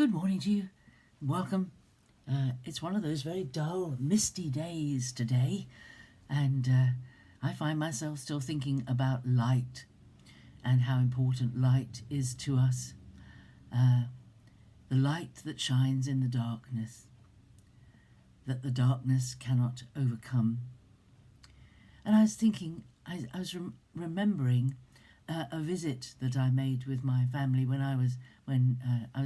Good morning to you. Welcome. It's one of those very dull, misty days today, and I find myself still thinking about light and how important light is to us. The light that shines in the darkness, that the darkness cannot overcome. And I was thinking, I was remembering a visit that I made with my family when I was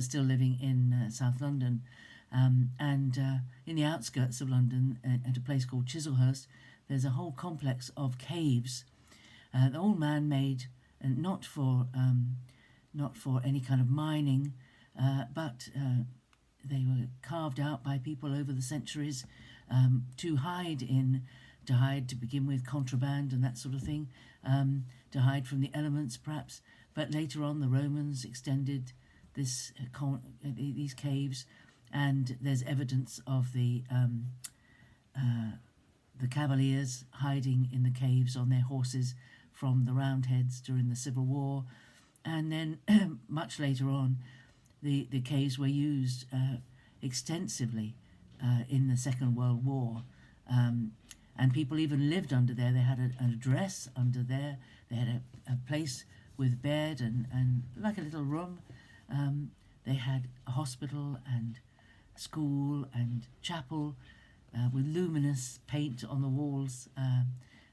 still living in South London, and in the outskirts of London, at a place called Chislehurst. There's a whole complex of caves. They're all man-made, and not for any kind of mining, but they were carved out by people over the centuries to hide to begin with contraband and that sort of thing, to hide from the elements perhaps. But later on the Romans extended these caves, and there's evidence of the cavaliers hiding in the caves on their horses from the Roundheads during the Civil War. And then much later on the caves were used extensively in the Second World War. And people even lived under there. They had an address under there. They had a place with bed and like a little room. They had a hospital and school and chapel with luminous paint on the walls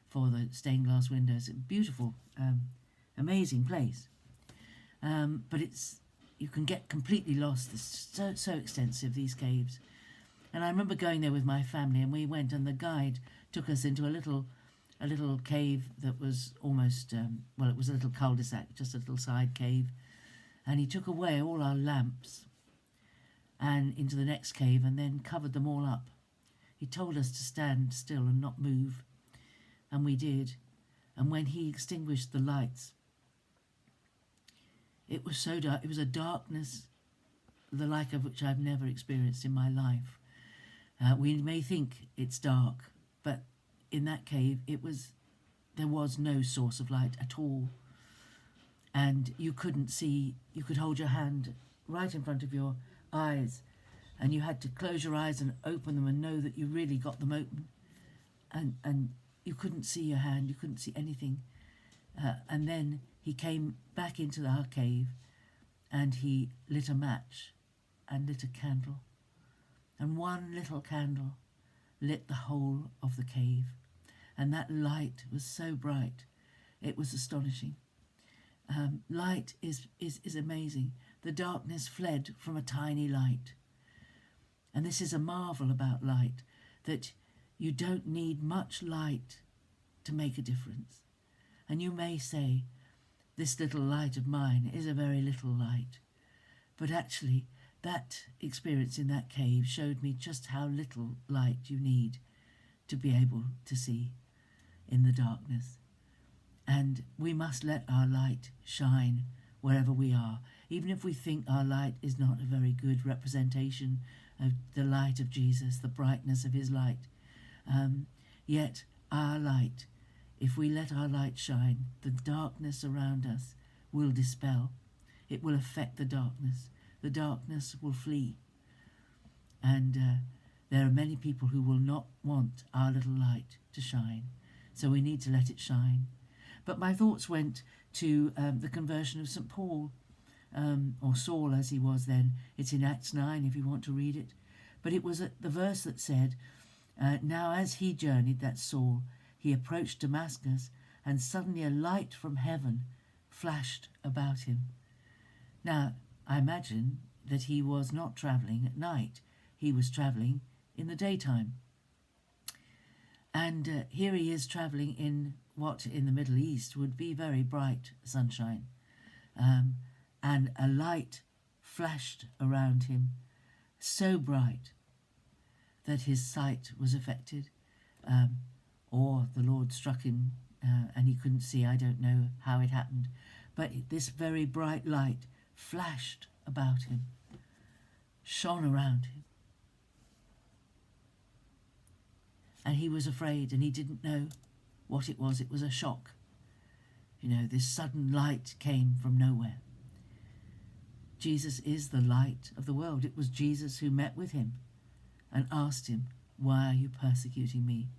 for the stained glass windows. A beautiful, amazing place. But you can get completely lost. It's so extensive, these caves. And I remember going there with my family, and we went, and the guide took us into a little cave that was almost, it was a little cul-de-sac, just a little side cave. And he took away all our lamps and into the next cave, and then covered them all up. He told us to stand still and not move, and we did. And when he extinguished the lights, it was so dark. It was a darkness the like of which I've never experienced in my life. We may think it's dark, but in that cave there was no source of light at all. And you couldn't see. You could hold your hand right in front of your eyes, and you had to close your eyes and open them and know that you really got them open. And you couldn't see your hand, you couldn't see anything. And then he came back into our cave, and he lit a match and lit a candle. And one little candle lit the whole of the cave. And that light was so bright, it was astonishing. Light is amazing. The darkness fled from a tiny light. And this is a marvel about light, that you don't need much light to make a difference. And you may say, this little light of mine is a very little light. But actually, that experience in that cave showed me just how little light you need to be able to see in the darkness. And we must let our light shine wherever we are, even if we think our light is not a very good representation of the light of Jesus, the brightness of his light. Yet our light, if we let our light shine, the darkness around us will dispel. It will affect the darkness. The darkness will flee. And there are many people who will not want our little light to shine. So we need to let it shine. But my thoughts went to the conversion of St. Paul, or Saul as he was then. It's in Acts 9 if you want to read it. But it was the verse that said, now as he journeyed, that's Saul, he approached Damascus, and suddenly a light from heaven flashed about him. Now, I imagine that he was not travelling at night. He was travelling in the daytime. And here he is travelling in what in the Middle East would be very bright sunshine. And a light flashed around him, so bright that his sight was affected, or the Lord struck him and he couldn't see. I don't know how it happened. But this very bright light flashed about him, shone around him. And he was afraid, and he didn't know what it was. It was a shock. This sudden light came from nowhere. Jesus is the light of the world. It was Jesus who met with him and asked him, "Why are you persecuting me?"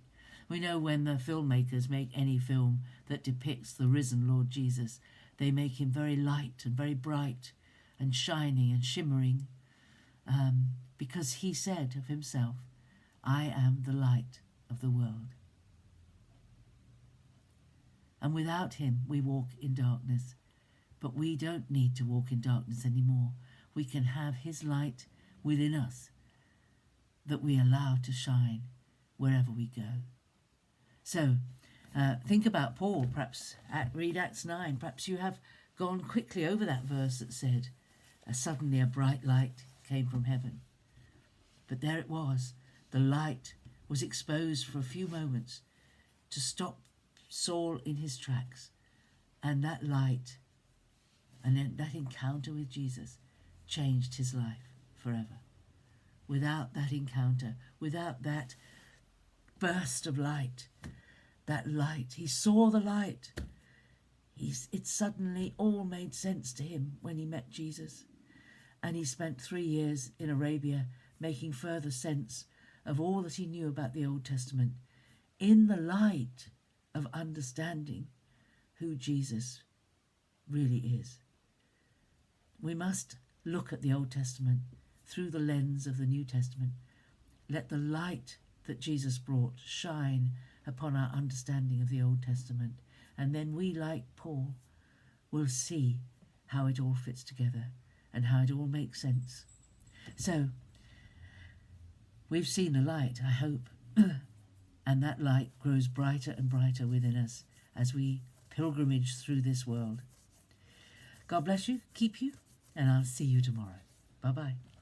We know when the filmmakers make any film that depicts the risen Lord Jesus, they make him very light and very bright and shining and shimmering, because he said of himself, "I am the light of the world." And without him we walk in darkness. But we don't need to walk in darkness anymore. We can have his light within us that we allow to shine wherever we go. So think about Paul. Perhaps read Acts 9. Perhaps you have gone quickly over that verse that said, suddenly a bright light came from heaven. But there it was. The light was exposed for a few moments to stop Saul in his tracks. And that light, and then that encounter with Jesus, changed his life forever. Without that encounter, without that burst of light, that light, he saw the light. It suddenly all made sense to him when he met Jesus. And he spent 3 years in Arabia making further sense of all that he knew about the Old Testament in the light of understanding who Jesus really is. We must look at the Old Testament through the lens of the New Testament. Let the light that Jesus brought shine upon our understanding of the Old Testament, and then we, like Paul, will see how it all fits together and how it all makes sense. So, we've seen the light, I hope, and that light grows brighter and brighter within us as we pilgrimage through this world. God bless you, keep you, and I'll see you tomorrow. Bye-bye.